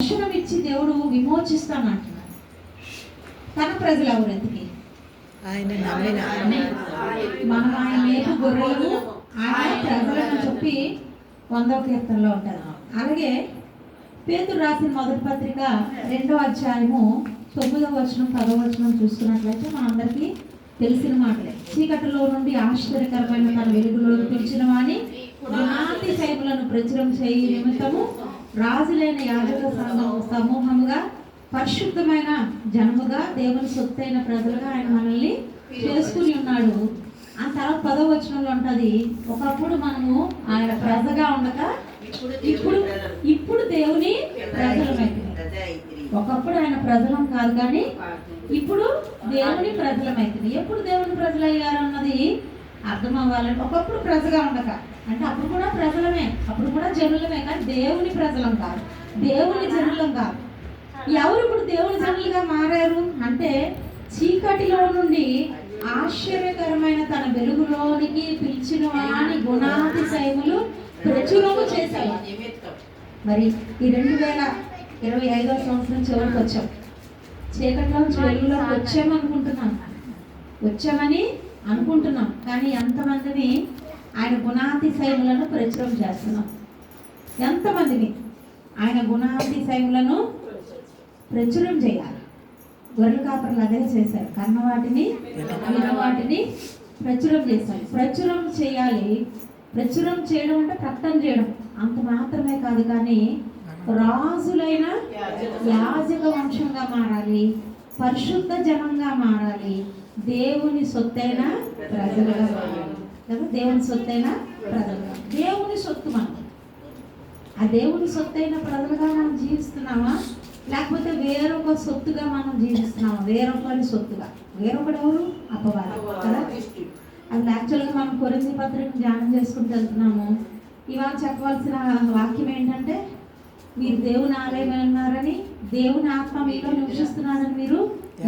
దర్శనం ఇచ్చి దేవుడు విమోచిస్తానంటున్నాడు. తన ప్రజలు ఎవరెందుకు? ఆయన నమ్మిన మనం ఆయన మేపు గొర్రెలను ఆయన ప్రజలను చెప్పి 100వ కీర్తనలో ఉంటారు. అలాగే పేతురు రాసిన మొదటి పత్రిక 2వ అధ్యాయము 9వ వచనం 10వ వచనం చూసుకున్నట్లయితే మనందరికీ తెలిసిన మాటలే. చీకటిలో నుండి ఆశ్చర్యకరమైన తన వెలుగులోకి పిలిచిన వాని గుణాతిశయములను ప్రచురం చేయి నిమిత్తము రాజులైన యాజక సమూహముగా పరిశుద్ధమైన జనముగా దేవుని సొత్తైన ప్రజలుగా ఆయన మనల్ని చేసుకుని ఉన్నాడు. ఆ తర్వాత 10వ వచనంలో ఉంటుంది, ఒకప్పుడు మనము ఆయన ప్రజగా ఉండక ఇప్పుడు దేవుని ప్రజలమైతే. ఒకప్పుడు ఆయన ప్రజలం కాదు కానీ ఇప్పుడు దేవుని ప్రజలమైతే. ఎప్పుడు దేవుని ప్రజలు అయ్యారు అన్నది అర్థం అవ్వాలంటే ఒకప్పుడు ప్రజగా ఉండక అంటే అప్పుడు కూడా ప్రజలమే, అప్పుడు కూడా జనులమే, కానీ దేవుని ప్రజలం కాదు, దేవుని జనులం కాదు. ఎవరు ఇప్పుడు దేవుని జనులుగా మారారు అంటే చీకటిలో నుండి ఆశ్చర్యకరమైన తన వెలుగులోనికి పిలిచిన వాని గుణాతిశయములు ప్రచురము చేశాయి. మరి ఈ 2025వ సంవత్సరం చివరికి వచ్చాం. చీకటిలోంచి వెలుగులోకి వచ్చామని అనుకుంటున్నాం, కానీ ఎంతమందిని ఆయన గుణాతిశయములను ప్రచురం చేస్తున్నాం? ఎంతమందిని ఆయన గుణాతిశయములను ప్రచురం చేయాలి? గొర్రెల కాపరులు అదే చేశారు, కన్నవాటిని వినవాటిని ప్రచురం చేశారు. ప్రచురం చేయాలి. ప్రచురం చేయడం అంటే ప్రకటన చేయడం అంత మాత్రమే కాదు, కానీ రాజులైన యాజక వంశంగా మారాలి, పరిశుద్ధ జనంగా మారాలి, దేవుని సొత్తైన ప్రజలుగా మారాలి కదా. దేవుని సొత్తైన ప్రజలుగా, దేవుని సొత్తు మనం. ఆ దేవుని సొత్తైన ప్రజలుగా మనం జీవిస్తున్నామా, లేకపోతే వేరొక సొత్తుగా మనం జీవిస్తున్నామా? వేరొకరి సొత్తుగా. వేరొకడు ఎవరు? అపవాది కదా. అది యాక్చువల్గా మనం కొరింథీ పత్రిక ధ్యానం చేసుకుంటూ వెళ్తున్నాము. ఇవాళ చెప్పవలసిన వాక్యం ఏంటంటే, మీరు దేవుని ఆలయమై ఉన్నారని, దేవుని ఆత్మ మీలో నివసిస్తున్నారని మీరు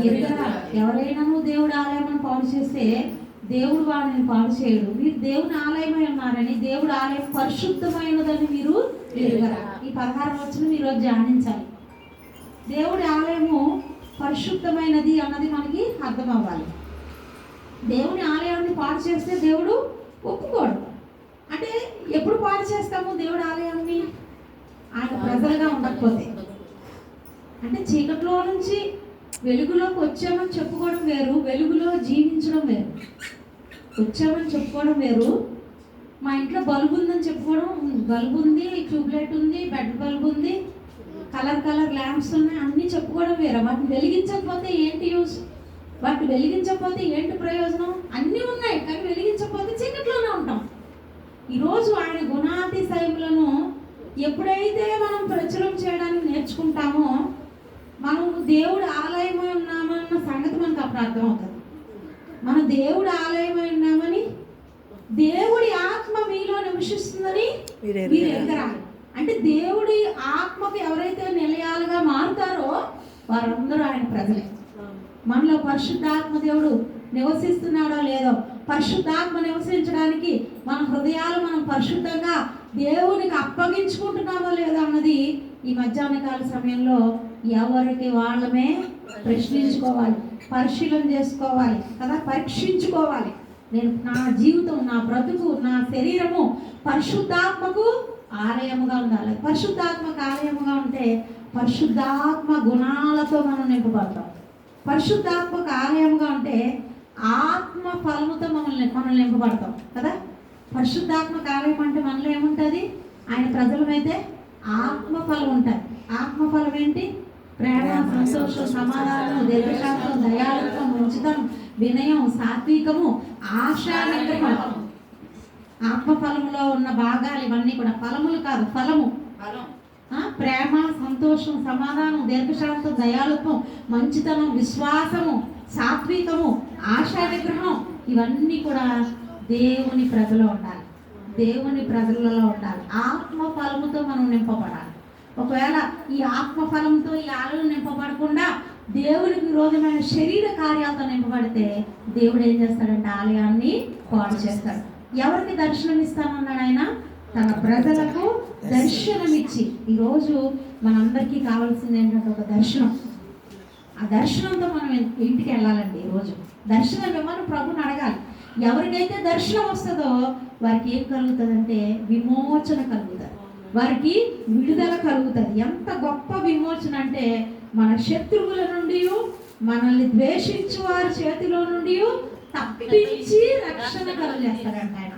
ఎరుగరా. ఎవరైనా దేవుడు ఆలయం పాడు చేస్తే దేవుడు వాడిని పాడు చేయడు. మీరు దేవుని ఆలయమై ఉన్నారని, దేవుడు ఆలయం పరిశుద్ధమైనదని మీరు ఎరుగరా. ఈ 16వ వచనం ఈరోజు ధ్యానించాలి. దేవుడి ఆలయము పరిశుద్ధమైనది అన్నది మనకి అర్థం అవ్వాలి. దేవుని ఆలయాన్ని పాడు చేస్తే దేవుడు ఒప్పుకోడు. అంటే ఎప్పుడు పాడు చేస్తాము దేవుడి ఆలయాన్ని? ఆయన ప్రజలుగా ఉండకపోతే. అంటే చీకట్లో నుంచి వెలుగులోకి వచ్చామని చెప్పుకోవడం వేరు, వెలుగులో జీవించడం వేరు. వచ్చామని చెప్పుకోవడం వేరు. మా ఇంట్లో బల్బు ఉందని చెప్పుకోవడం, బల్బు ఉంది, ట్యూబ్లైట్ ఉంది, బెడ్ బల్బు ఉంది, కలర్ ల్యాంప్స్ ఉన్నాయి, అన్నీ చెప్పుకోవడం వేరు. వాటిని వెలిగించకపోతే ఏంటి యూస్? వాటిని వెలిగించకపోతే ఏంటి ప్రయోజనం? అన్నీ ఉన్నాయి, కానీ వెలిగించకపోతే చీకట్లోనే ఉంటాం. ఈరోజు ఆయన గుణాతిశయములను ఎప్పుడైతే మనం ప్రచురం చేయడానికి నేర్చుకుంటామో, మనం దేవుడు ఆలయమై ఉన్నామన్న సంగతి మనకు అప్పుడు అర్థమవుతుంది. మనం దేవుడు ఆలయమై ఉన్నామని, దేవుడి ఆత్మ మీలో నివసిస్తుందని మీరు ఎరగరాలి. అంటే దేవుడి ఆత్మకు ఎవరైతే నిలయాలుగా మారుతారో వారందరూ ఆయన ప్రజలే. మనలో పరిశుద్ధాత్మ దేవుడు నివసిస్తున్నాడో లేదో, పరిశుద్ధాత్మ నివసించడానికి మన హృదయాలు మనం పరిశుద్ధంగా దేవునికి అప్పగించుకుంటున్నామో లేదో అన్నది ఈ మధ్యాహ్నకాల సమయంలో ఎవరికి వాళ్ళమే ప్రశ్నించుకోవాలి, పరిశీలన చేసుకోవాలి కదా, పరీక్షించుకోవాలి. నేను నా జీవితం, నా బ్రతుకు, నా శరీరము పరిశుద్ధాత్మకు ఆలయముగా ఉండాలి. పరిశుద్ధాత్మకు ఆలయముగా ఉంటే పరిశుద్ధాత్మ గుణాలతో మనం నింపబడతాం. పరిశుద్ధాత్మకు ఆలయముగా ఉంటే ఆత్మ ఫలముతో మనల్ని నింపబడతాం కదా. పరిశుద్ధాత్మక ఆలయం అంటే మనలో ఏముంటుంది? ఆయన ప్రజలమైతే ఆత్మ ఫలం ఉంటుంది. ఆత్మ ఫలం ఏంటి? ప్రేమ, సంతోషం, సమాధానం, దీర్ఘశాంతం, దయాళుత్వం, మంచితనం, వినయం, సాత్వికము, ఆశా నిగ్రహం. ఆత్మఫలములో ఉన్న భాగాలు ఇవన్నీ కూడా ఫలములు కాదు, ఫలము. ప్రేమ, సంతోషం, సమాధానం, దీర్ఘశాంతం, దయాళుత్వం, మంచితనం, విశ్వాసము, సాత్వికము, ఆశా నిగ్రహం, ఇవన్నీ కూడా దేవుని ప్రజలో ఉండాలి, దేవుని ప్రజలలో ఉండాలి. ఆత్మ ఫలముతో మనం నింపబడాలి. ఒకవేళ ఈ ఆత్మ ఫలంతో ఈ ఆలయం నింపబడకుండా దేవునికి విరోధమైన శరీర కార్యాలతో నింపబడితే దేవుడు ఏం చేస్తాడంటే ఆలయాన్ని పాడు చేస్తాడు. ఎవరికి దర్శనం ఇస్తానన్నాడు ఆయన? తన ప్రజలకు దర్శనమిచ్చి. ఈరోజు మనందరికీ కావాల్సింది ఏంటంటే ఒక దర్శనం. ఆ దర్శనంతో మనం ఇంటికి వెళ్ళాలండి. ఈరోజు దర్శనం ఇవ్వమని ప్రభుని అడగాలి. ఎవరికైతే దర్శనం వస్తుందో వారికి ఏం కలుగుతుందంటే విమోచన కలుగుతుంది, వారికి విడుదల కలుగుతుంది. ఎంత గొప్ప విమోచన అంటే మన శత్రువుల నుండి, మనల్ని ద్వేషించు వారి చేతిలో నుండి తప్పించి రక్షణ కలుగజేస్తాడంట ఆయన.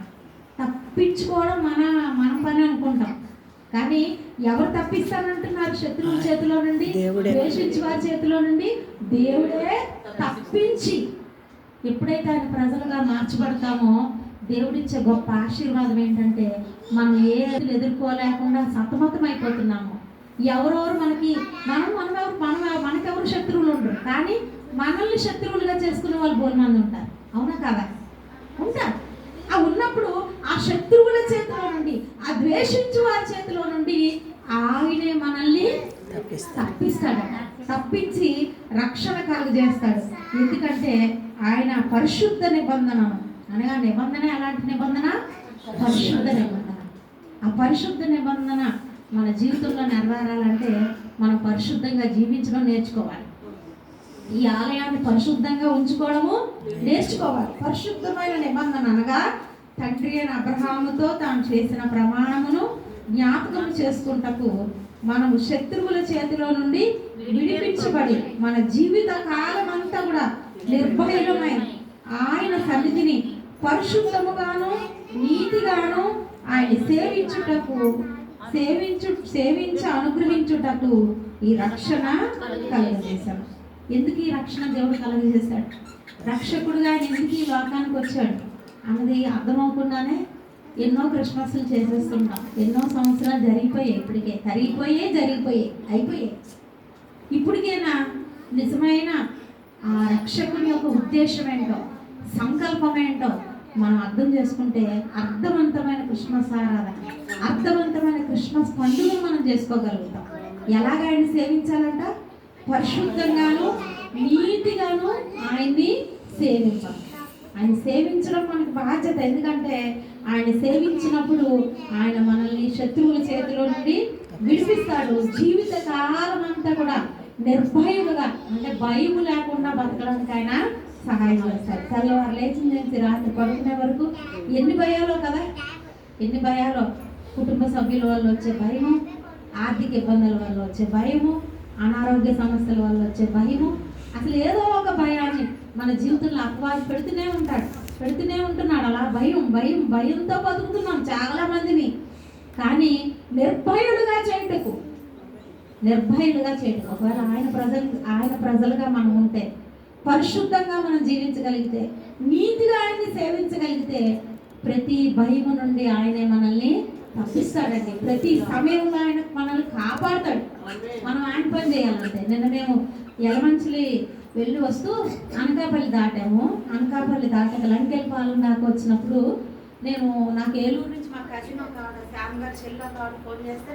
తప్పించుకోవడం మన పని అనుకుంటాం, కానీ ఎవరు తప్పిస్తానంటున్నారు? శత్రువుల చేతిలో నుండి, ద్వేషించు వారి చేతిలో నుండి దేవుడే తప్పించి. ఎప్పుడైతే ఆయన ప్రజలుగా మార్చబడతామో దేవుడిచ్చే గొప్ప ఆశీర్వాదం ఏంటంటే మనం ఏది ఎదుర్కోలేకుండా సతమతం అయిపోతున్నాము. ఎవరెవరు మనకెవరు శత్రువులు ఉండరు, కానీ మనల్ని శత్రువులుగా చేసుకునే వాళ్ళు బోల్మంది ఉంటారు. అవునా కాదా? ఉంటారు. ఆ ఉన్నప్పుడు ఆ శత్రువుల చేతిలో నుండి, ఆ ద్వేషించు వారి చేతిలో నుండి ఆయనే మనల్ని తప్పిస్తాడు. తప్పించి రక్షణ కలుగజేస్తాడు. ఎందుకంటే ఆయన పరిశుద్ధ నిబంధనను, అనగా నిబంధన ఎలాంటి నిబంధన? పరిశుద్ధ నిబంధన. ఆ పరిశుద్ధ నిబంధన మన జీవితంలో నెరవేరాలంటే మనం పరిశుద్ధంగా జీవించడం నేర్చుకోవాలి. ఈ ఆలయాన్ని పరిశుద్ధంగా ఉంచుకోవడము నేర్చుకోవాలి. పరిశుద్ధమైన నిబంధన అనగా తండ్రి అయిన అబ్రహాముతో తాను చేసిన ప్రమాణమును జ్ఞాపకం చేసుకుంటకు మనము శత్రువుల చేతిలో నుండి విడిపించబడి మన జీవిత కాలం అంతా కూడా నిర్భయమైన ఆయన సన్నిధిని పరిశుద్ధముగాను నీతిగాను ఆయన సేవించి అనుగ్రహించుటకు ఈ రక్షణ కలుగజేశాడు. ఎందుకు ఈ రక్షణ దేవుడు కలుగజేశాడు? రక్షకుడుగా ఆయన ఎందుకు ఈ లోకానికి వచ్చాడు అన్నది అర్థమవకుండానే ఎన్నో క్రిస్మస్లు చేసేస్తుంటాం. ఎన్నో సంవత్సరాలు జరిగిపోయాయి, ఇప్పటికే అయిపోయాయి. ఇప్పటికైనా నిజమైన ఆ రక్షకుని యొక్క ఉద్దేశం ఏంటో, సంకల్పం ఏంటో మనం అర్థం చేసుకుంటే అర్థవంతమైన క్రిస్మస్ ఆరాధన, అర్థవంతమైన క్రిస్మస్ పండుగను మనం చేసుకోగలుగుతాం. ఎలాగ ఆయన సేవించాలంట? పరిశుద్ధంగాను నీతిగాను ఆయన్ని సేవించాలి. ఆయన సేవించడం మనకు బాధ్యత. ఎందుకంటే ఆయన సేవించినప్పుడు ఆయన మనల్ని శత్రువుల చేతిలో నుండి విడిపిస్తాడు. జీవిత కాలం అంతా కూడా నిర్భయులుగా, అంటే భయం లేకుండా బతకడానికి ఆయన సహాయం చేస్తాడు. తెల్లవారు లేచిన నుంచి రాత్రి పడుకునే వరకు ఎన్ని భయాలో కదా, ఎన్ని భయాలో. కుటుంబ సభ్యుల వల్ల వచ్చే భయము, ఆర్థిక ఇబ్బందుల వల్ల వచ్చే భయము, అనారోగ్య సమస్యల వల్ల వచ్చే భయము, అసలు ఏదో ఒక భయాన్ని మన జీవితంలో అపవాది పెడుతూనే ఉంటున్నాడు. అలా భయంతో బతుకుతున్నాం చాలా మందిని. కానీ నిర్భయులుగా చేయటకు ఒకవేళ ఆయన ప్రజలుగా మనం ఉంటే, పరిశుద్ధంగా మనం జీవించగలిగితే, నీతిగా ఆయన్ని సేవించగలిగితే ప్రతి భయము నుండి ఆయనే మనల్ని తప్పిస్తాడండి. ప్రతి సమయంలో ఆయన మనల్ని కాపాడతాడు. మనం ఆయన పని చేయాలంటే. నిన్న మేము యలమంచిలి వెళ్ళి వస్తూ అనకాపల్లి దాటాము. అనకాపల్లి దాటాక లంకెలపాలెం దాకా వచ్చినప్పుడు నాకు ఏలూరు నుంచి మా కజిన్ ఒక శ్యామ్ గారు చెల్లి ఫోన్ చేస్తే